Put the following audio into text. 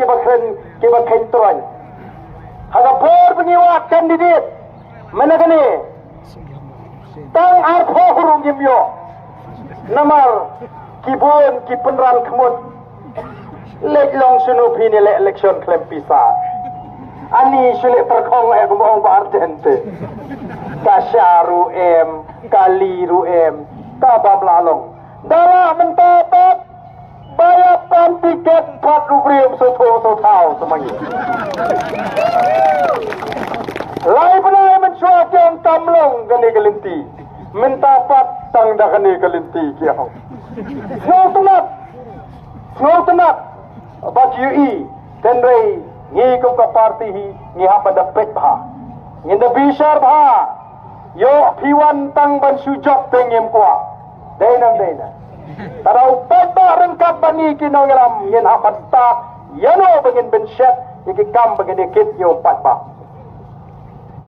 kibakhen tuan. Hagapor pengiwat kandidat. Mana kani? Tang arpo hurung yimyo. Namar kibun kipenran kemut. Lek long sunupi ni le election klaim pisa. Ani sulit terkong ek bohong ba ardente. Kasyaru kaliru tabab lalong. Dalam mentapat bayapan tiket 4 rupiah so-tau semuanya. Lai penai mencuakan tamlong gani gelinti. Mentapat tang dah gani gelinti kiau. Snow tenat. Bagi UI dan rei ngi kau ke parti ngi apa dapat bah. Ngi bishar bah. Yo piwan tang ban sujok tengem kuah. Dainang. Tarau peta rengkap bani kinau yalam yen hapat tak. Yano bangin bensyat. Iki kam bangin dikit yo 4 bah.